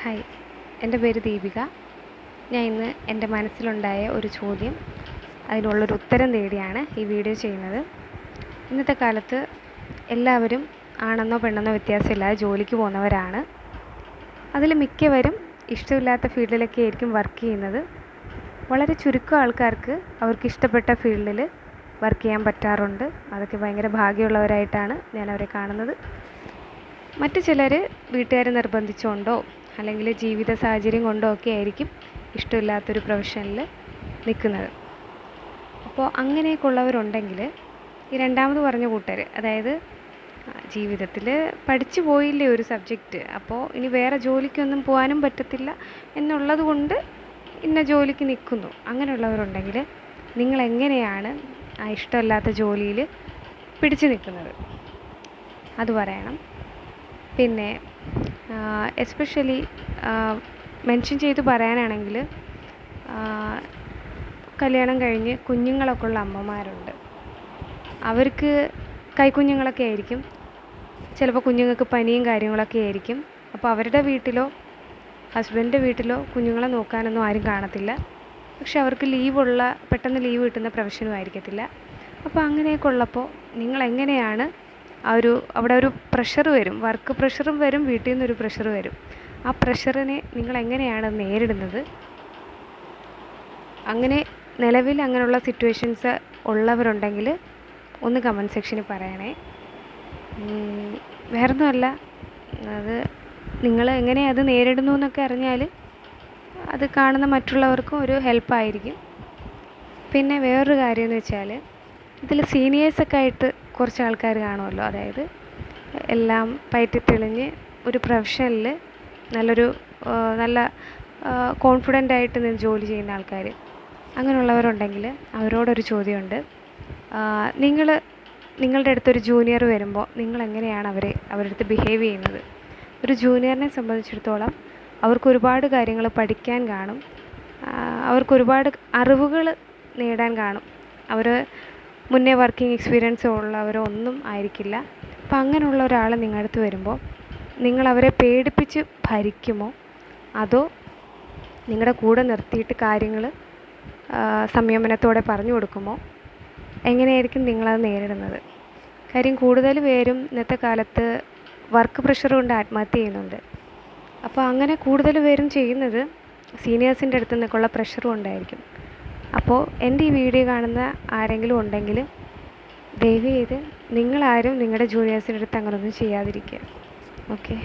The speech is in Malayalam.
ഹായ്, എൻ്റെ പേര് ദീപിക. ഞാൻ ഇന്ന് എൻ്റെ മനസ്സിലുണ്ടായ ഒരു ചോദ്യം അതിനുള്ളൊരു ഉത്തരം തേടിയാണ് ഈ വീഡിയോ ചെയ്യുന്നത്. ഇന്നത്തെ കാലത്ത് എല്ലാവരും ആണെന്നോ പെണ്ണെന്നോ വ്യത്യാസമില്ലാതെ ജോലിക്ക് പോകുന്നവരാണ്. അതിൽ മിക്കവരും ഇഷ്ടമില്ലാത്ത ഫീൽഡിലൊക്കെ ആയിരിക്കും വർക്ക് ചെയ്യുന്നത്. വളരെ ചുരുക്കം ആൾക്കാർക്ക് അവർക്ക് ഇഷ്ടപ്പെട്ട ഫീൽഡിൽ വർക്ക് ചെയ്യാൻ പറ്റാറുണ്ട്. അതൊക്കെ ഭയങ്കര ഭാഗ്യമുള്ളവരായിട്ടാണ് ഞാൻ അവരെ കാണുന്നത്. മറ്റു ചിലർ വീട്ടുകാർ നിർബന്ധിച്ചുകൊണ്ടോ അല്ലെങ്കിൽ ജീവിത സാഹചര്യം കൊണ്ടോ ഒക്കെ ആയിരിക്കും ഇഷ്ടമില്ലാത്തൊരു പ്രൊഫഷനിൽ നിൽക്കുന്നത്. അപ്പോൾ അങ്ങനെയൊക്കെ ഉള്ളവരുണ്ടെങ്കിൽ ഈ രണ്ടാമത് പറഞ്ഞ കൂട്ടർ, അതായത് ജീവിതത്തിൽ പഠിച്ചു പോയില്ലേ ഒരു സബ്ജക്റ്റ്, അപ്പോൾ ഇനി വേറെ ജോലിക്കൊന്നും പോകാനും പറ്റത്തില്ല എന്നുള്ളത് കൊണ്ട് ഇന്ന ജോലിക്ക് നിൽക്കുന്നു, അങ്ങനെയുള്ളവരുണ്ടെങ്കിൽ നിങ്ങളെങ്ങനെയാണ് ആ ഇഷ്ടമില്ലാത്ത ജോലിയിൽ പിടിച്ചു നിൽക്കുന്നത് അത് പറയണം. പിന്നെ എസ്പെഷ്യലി മെൻഷൻ ചെയ്ത് പറയാനാണെങ്കിൽ കല്യാണം കഴിഞ്ഞ് കുഞ്ഞുങ്ങളൊക്കെ ഉള്ള അമ്മമാരുണ്ട്. അവർക്ക് കൈക്കുഞ്ഞുങ്ങളൊക്കെ ആയിരിക്കും. ചിലപ്പോൾ കുഞ്ഞുങ്ങൾക്ക് പനിയും കാര്യങ്ങളൊക്കെ ആയിരിക്കും. അപ്പോൾ അവരുടെ വീട്ടിലോ ഹസ്ബൻഡിൻ്റെ വീട്ടിലോ കുഞ്ഞുങ്ങളെ നോക്കാനൊന്നും ആരും കാണത്തില്ല. പക്ഷെ അവർക്ക് പെട്ടെന്ന് ലീവ് കിട്ടുന്ന പ്രൊഫഷനും ആയിരിക്കത്തില്ല. അപ്പോൾ അങ്ങനെയൊക്കെ ഉള്ളപ്പോൾ നിങ്ങളെങ്ങനെയാണ് അവിടെ ഒരു പ്രഷർ വരും, വർക്ക് പ്രഷറും വരും, വീട്ടിൽ നിന്നൊരു പ്രഷർ വരും. ആ പ്രഷറിനെ നിങ്ങളെങ്ങനെയാണ് നേരിടുന്നത്? അങ്ങനെ നിലവിൽ അങ്ങനെയുള്ള സിറ്റുവേഷൻസ് ഉള്ളവരുണ്ടെങ്കിൽ ഒന്ന് കമൻറ്റ് സെക്ഷനിൽ പറയണേ. വേറൊന്നുമല്ല, അത് നിങ്ങൾ എങ്ങനെ അത് നേരിടുന്നു എന്നൊക്കെ അറിഞ്ഞാൽ അത് കാണുന്ന മറ്റുള്ളവർക്കും ഒരു ഹെൽപ്പായിരിക്കും. പിന്നെ വേറൊരു കാര്യം എന്ന് വെച്ചാൽ, ഇതിൽ സീനിയേഴ്സൊക്കെ ആയിട്ട് കുറച്ച് ആൾക്കാർ കാണുമല്ലോ. അതായത് എല്ലാം പയറ്റി തെളിഞ്ഞ് ഒരു പ്രൊഫഷനിൽ നല്ല കോൺഫിഡൻ്റ് ആയിട്ട് നിന്ന് ജോലി ചെയ്യുന്ന ആൾക്കാർ, അങ്ങനെയുള്ളവരുണ്ടെങ്കിൽ അവരോടൊരു ചോദ്യമുണ്ട്. നിങ്ങളുടെ അടുത്തൊരു ജൂനിയർ വരുമ്പോൾ നിങ്ങളെങ്ങനെയാണ് അവരുടെ അടുത്ത് ബിഹേവ് ചെയ്യുന്നത്? ഒരു ജൂനിയറിനെ സംബന്ധിച്ചിടത്തോളം അവർക്ക് ഒരുപാട് കാര്യങ്ങൾ പഠിക്കാൻ കാണും, അവർക്കൊരുപാട് അറിവുകൾ നേടാൻ കാണും. അവർ മുന്നേ വർക്കിംഗ് എക്സ്പീരിയൻസ് ഉള്ളവരോ ഒന്നും ആയിരിക്കില്ല. അപ്പം അങ്ങനെയുള്ള ഒരാൾ നിങ്ങളുടെ അടുത്ത് വരുമ്പോൾ നിങ്ങളവരെ പേടിപ്പിച്ച് ഭരിക്കുമോ, അതോ നിങ്ങളുടെ കൂടെ നിർത്തിയിട്ട് കാര്യങ്ങൾ സംയമനത്തോടെ പറഞ്ഞു കൊടുക്കുമോ? എങ്ങനെയായിരിക്കും നിങ്ങളത് നേരിടുന്നത്? കാര്യം കൂടുതൽ പേരും ഇന്നത്തെ കാലത്ത് വർക്ക് പ്രഷർ കൊണ്ട് ആത്മഹത്യ ചെയ്യുന്നുണ്ട്. അപ്പോൾ അങ്ങനെ കൂടുതൽ പേരും ചെയ്യുന്നത് സീനിയേഴ്സിൻ്റെ അടുത്ത് നിന്നൊക്കെയുള്ള പ്രഷർ കൊണ്ടായിരിക്കും. അപ്പോൾ എൻ്റെ ഈ വീഡിയോ കാണുന്ന ആരെങ്കിലും ഉണ്ടെങ്കിൽ ദയവ് ചെയ്ത് നിങ്ങളാരും നിങ്ങളുടെ ജൂനിയേഴ്സിൻ്റെ അടുത്ത് അങ്ങനെയൊന്നും ചെയ്യാതിരിക്കുക. ഓക്കെ.